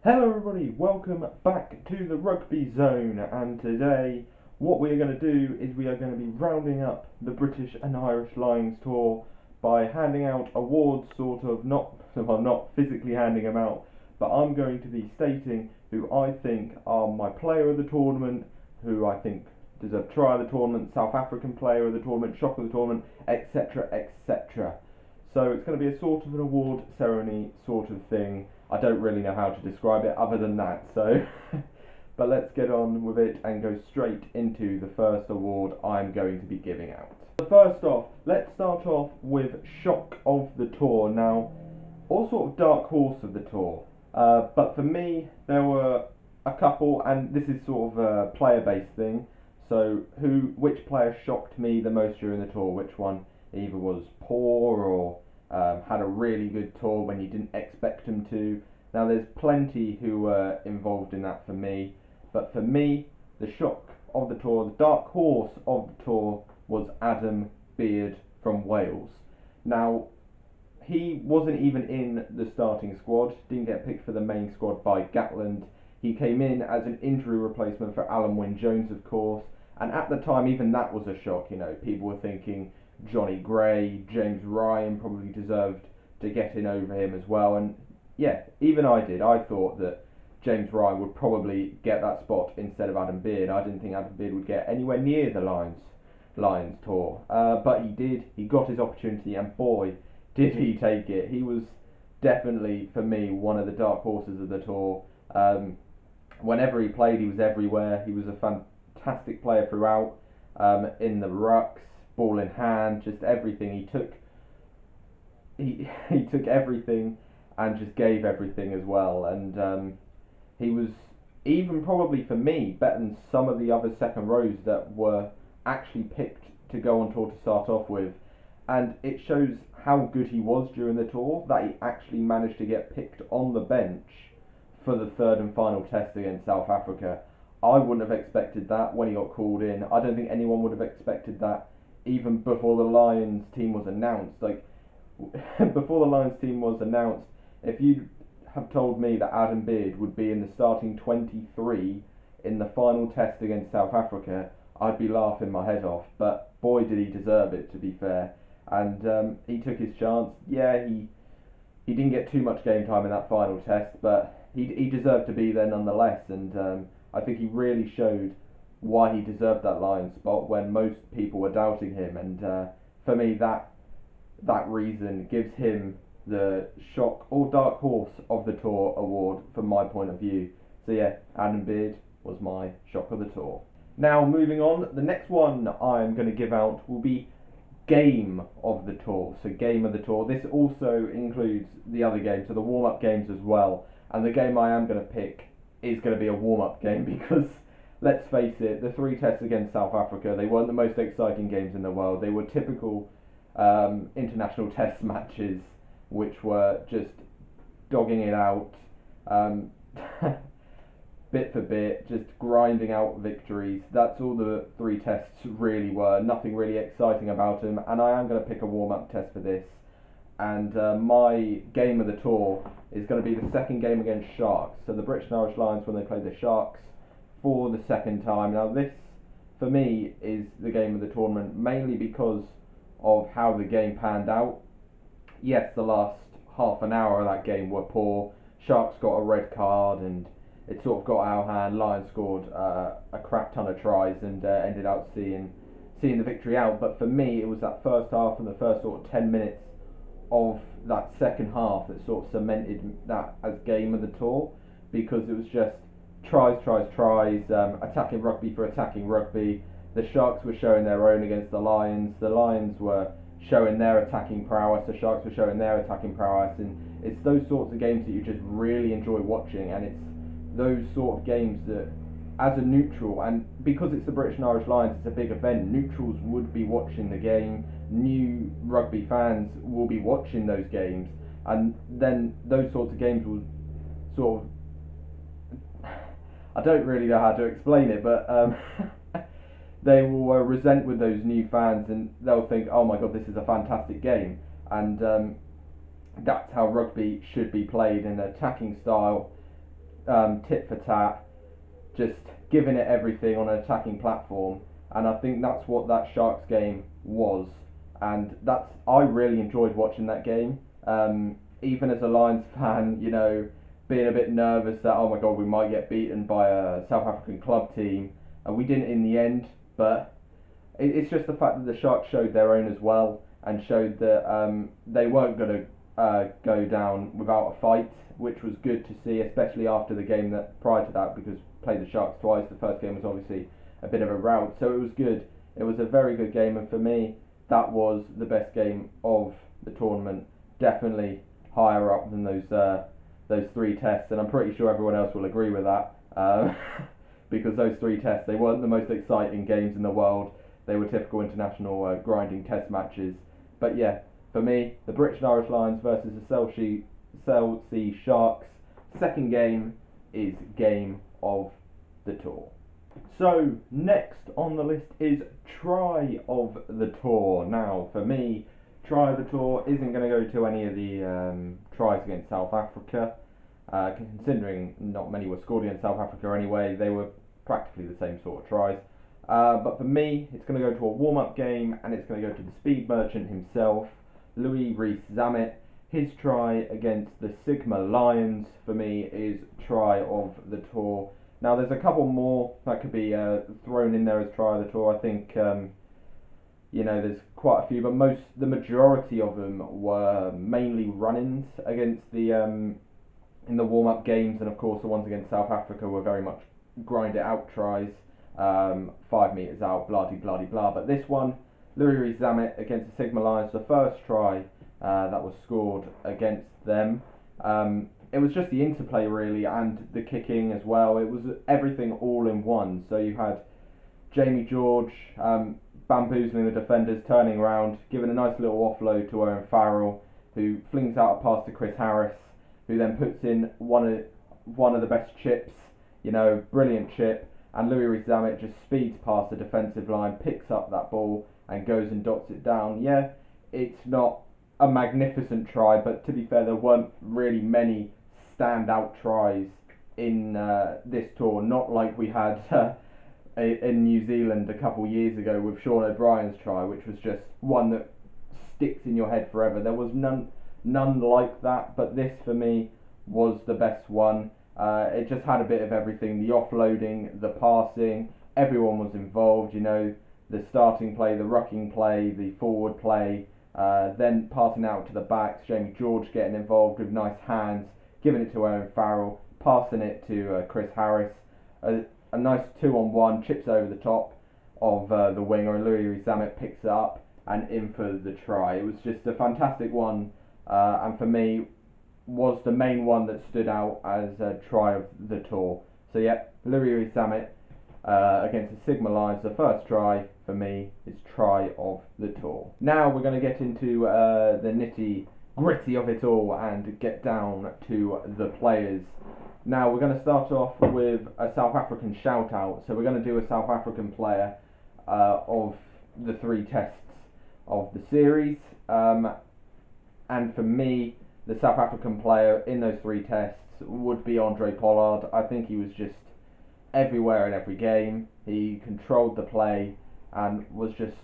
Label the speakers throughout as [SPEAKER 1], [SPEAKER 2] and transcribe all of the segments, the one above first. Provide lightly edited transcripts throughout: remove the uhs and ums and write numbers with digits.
[SPEAKER 1] Hello everybody, welcome back to the Rugby Zone, and today what we are going to do is we are going to be rounding up the British and Irish Lions tour by handing out awards, sort of, not physically handing them out, but I'm going to be stating who I think are my player of the tournament, who I think deserve try of the tournament, South African player of the tournament, shock of the tournament, etc, etc. So it's going to be a sort of an award ceremony sort of thing. I don't really know how to describe it other than that, so but let's get on with it and go straight into the first award I'm going to be giving out. So first off, let's start off with shock of the tour. Now, all sort of dark horse of the tour, but for me there were a couple, and this is sort of a player-based thing. So which player shocked me the most during the tour? Which one either was poor or had a really good tour when you didn't expect them to? Now there's plenty who were involved in that for me, but for me the shock of the tour, the dark horse of the tour, was Adam Beard from Wales. Now he wasn't even in the starting squad, didn't get picked for the main squad by Gatland. He came in as an injury replacement for Alan Wynne-Jones, of course, and at the time, even that was a shock. You know, people were thinking Johnny Gray, James Ryan probably deserved to get in over him as well, and yeah, even I did. I thought that James Ryan would probably get that spot instead of Adam Beard. I didn't think Adam Beard would get anywhere near the Lions tour, but he did. He got his opportunity, and boy, did he take it. He was definitely, for me, one of the dark horses of the tour. Whenever he played, he was everywhere. He was a fantastic player throughout. In the rucks, ball in hand, just everything. He took everything and just gave everything as well. And he was even probably for me better than some of the other second rows that were actually picked to go on tour to start off with. And it shows how good he was during the tour that he actually managed to get picked on the bench for the third and final test against South Africa. I wouldn't have expected that when he got called in. I don't think anyone would have expected that even before the Lions team was announced. Like before the Lions team was announced, if you have told me that Adam Beard would be in the starting 23 in the final test against South Africa, I'd be laughing my head off. But boy, did he deserve it, to be fair. And he took his chance. Yeah, he didn't get too much game time in that final test, but he deserved to be there nonetheless. And I think he really showed why he deserved that Lions spot when most people were doubting him. And for me, that reason gives him the shock or dark horse of the tour award from my point of view. So yeah, Adam Beard was my shock of the tour. Now moving on, the next one I'm going to give out will be game of the tour. So game of the tour. This also includes the other games, so the warm-up games as well. And the game I am going to pick is going to be a warm-up game because let's face it, the three tests against South Africa, they weren't the most exciting games in the world. They were typical international test matches, which were just dogging it out, um, bit for bit, just grinding out victories. That's all the three tests really were. Nothing really exciting about them. And I am going to pick a warm-up test for this. And my game of the tour is going to be the second game against Sharks. So the British and Irish Lions when they play the Sharks for the second time. Now this, for me, is the game of the tournament mainly because of how the game panned out. Yes, the last half an hour of that game were poor. Sharks got a red card and it sort of got out of hand. Lions scored a crap ton of tries and ended up seeing the victory out. But for me, it was that first half and the first sort of 10 minutes of that second half that sort of cemented that as game of the tour, because it was just tries, tries, tries, attacking rugby for attacking rugby. The Sharks were showing their own against the Lions. The Lions were showing their attacking prowess. The Sharks were showing their attacking prowess, and it's those sorts of games that you just really enjoy watching. And it's those sort of games that, as a neutral, and because it's the British and Irish Lions, it's a big event. Neutrals would be watching the game. New rugby fans will be watching those games, and then those sorts of games will sort of I don't really know how to explain it, but they will resent with those new fans, and they'll think, "Oh my God, this is a fantastic game," and that's how rugby should be played in an attacking style, tit for tat, just giving it everything on an attacking platform. And I think that's what that Sharks game was. And I really enjoyed watching that game. Even as a Lions fan, being a bit nervous that, oh my god, we might get beaten by a South African club team, and we didn't in the end. But it's just the fact that the Sharks showed their own as well, and showed that they weren't going to go down without a fight, which was good to see, especially after the game that prior to that, because played the Sharks twice. The first game was obviously a bit of a rout, so it was good. It was a very good game, and for me, that was the best game of the tournament. Definitely higher up than those three tests, and I'm pretty sure everyone else will agree with that. Because those three tests, they weren't the most exciting games in the world. They were typical international grinding test matches. But yeah, for me, the British and Irish Lions versus the Chelsea Sharks. Second game is game of the tour. So next on the list is try of the tour. Now, for me, try of the tour isn't going to go to any of the tries against South Africa. Considering not many were scored against South Africa anyway, they were practically the same sort of tries. But for me, it's going to go to a warm-up game, and it's going to go to the speed merchant himself, Louis Rees-Zammit. His try against the Sigma Lions, for me, is try of the tour. Now, there's a couple more that could be thrown in there as try of the tour. I think there's quite a few, but the majority of them were mainly run-ins against the in the warm-up games, and of course the ones against South Africa were very much grind it out tries, 5 meters out, blah de blah de blah. But this one, Louis Rees-Zammit against the Sigma Lions, the first try that was scored against them. It was just the interplay really, and the kicking as well. It was everything all in one. So you had Jamie George bamboozling the defenders, turning around, giving a nice little offload to Owen Farrell, who flings out a pass to Chris Harris, who then puts in one of the best chips, brilliant chip, and Louis Rees-Zammit just speeds past the defensive line, picks up that ball, and goes and dots it down. Yeah, it's not a magnificent try, but to be fair, there weren't really many standout tries in this tour, not like we had in New Zealand a couple years ago with Sean O'Brien's try, which was just one that sticks in your head forever. There was none like that, but this for me was the best one. It just had a bit of everything: the offloading, the passing. Everyone was involved. The starting play, the rucking play, the forward play, then passing out to the backs. Jamie George getting involved with nice hands, giving it to Owen Farrell, passing it to Chris Harris. A nice 2-on-1, chips over the top of the winger, and Louis Rees-Zammit picks it up and in for the try. It was just a fantastic one, and for me, was the main one that stood out as a try of the tour. So yeah, Louis Rees-Zammit against the Sigma Lions, the first try for me is try of the tour. Now we're going to get into the nitty gritty of it all and get down to the players. Now we're going to start off with a South African shout out. So we're going to do a South African player of the three tests of the series. And for me, the South African player in those three tests would be Handré Pollard. I think he was just everywhere in every game. He controlled the play and was just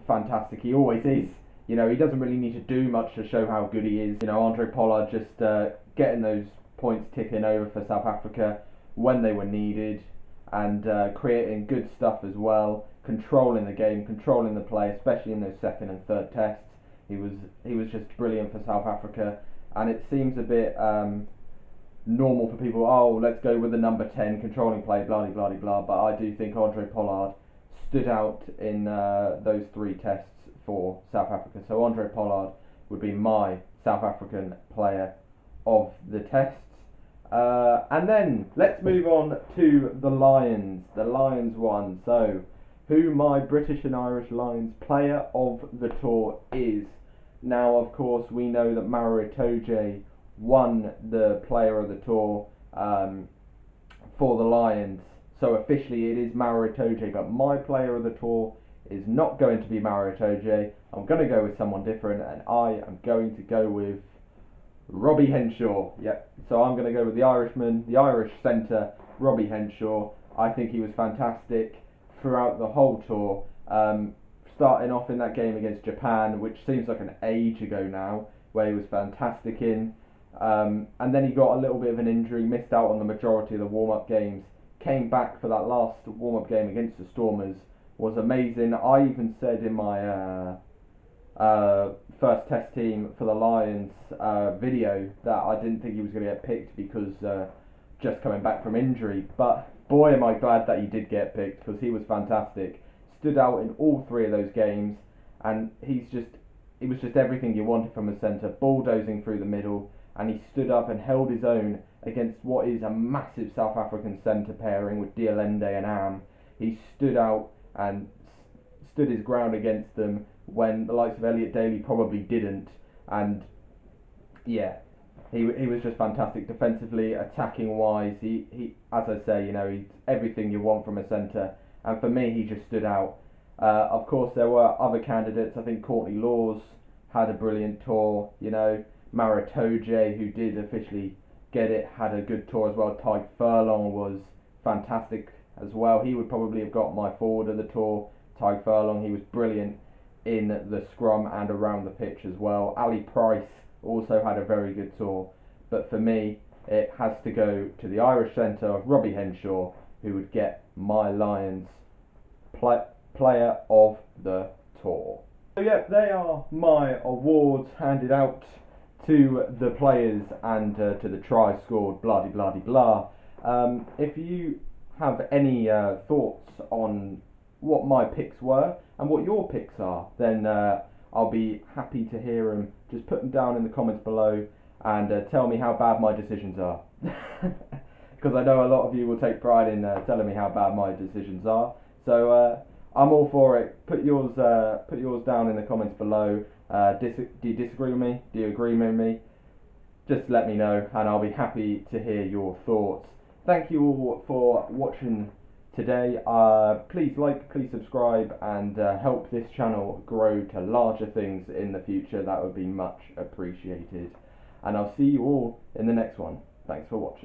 [SPEAKER 1] fantastic. He always is. He doesn't really need to do much to show how good he is. Handré Pollard just getting those points ticking over for South Africa when they were needed, and creating good stuff as well, controlling the game, controlling the play, especially in those second and third tests. He was just brilliant for South Africa, and it seems a bit normal for people. Oh, let's go with the number 10 controlling play, blah blah blah. But I do think Handré Pollard stood out in those three tests for South Africa. So Handré Pollard would be my South African player of the tests. And then let's move on to the Lions. The Lions one. So, who my British and Irish Lions player of the tour is. Now, of course, we know that Maro Itoje won the player of the tour for the Lions. So officially it is Maro Itoje, but my player of the tour is not going to be Maro Itoje. I'm going to go with someone different, and I am going to go with Robbie Henshaw. Yep. So I'm going to go with the Irishman, the Irish centre, Robbie Henshaw. I think he was fantastic throughout the whole tour. Starting off in that game against Japan, which seems like an age ago now, where he was fantastic in. And then he got a little bit of an injury, missed out on the majority of the warm-up games, came back for that last warm-up game against the Stormers, was amazing. I even said in my first test team for the Lions video that I didn't think he was going to get picked because just coming back from injury. But boy, am I glad that he did get picked because he was fantastic. Stood out in all three of those games, and it was just everything you wanted from a centre, bulldozing through the middle, and he stood up and held his own against what is a massive South African centre pairing with Dialende and Am. He stood out and stood his ground against them when the likes of Elliot Daly probably didn't. And yeah, he was just fantastic defensively, attacking wise. He as I say, he's everything you want from a centre. And for me, he just stood out. Of course, there were other candidates. I think Courtney Laws had a brilliant tour. Maritoje, who did officially get it, had a good tour as well. Ty Furlong was fantastic as well. He would probably have got my forward of the tour. Ty Furlong, he was brilliant in the scrum and around the pitch as well. Ali Price also had a very good tour. But for me, it has to go to the Irish centre, Robbie Henshaw, who would get my Lions player of the tour. So yeah, they are my awards handed out to the players and to the try scored, blah de blah de blah. If you have any thoughts on what my picks were and what your picks are, then I'll be happy to hear them. Just put them down in the comments below and tell me how bad my decisions are. Because I know a lot of you will take pride in telling me how bad my decisions are. So I'm all for it. Put yours down in the comments below. Do you disagree with me? Do you agree with me? Just let me know and I'll be happy to hear your thoughts. Thank you all for watching today. Please like, please subscribe and help this channel grow to larger things in the future. That would be much appreciated. And I'll see you all in the next one. Thanks for watching.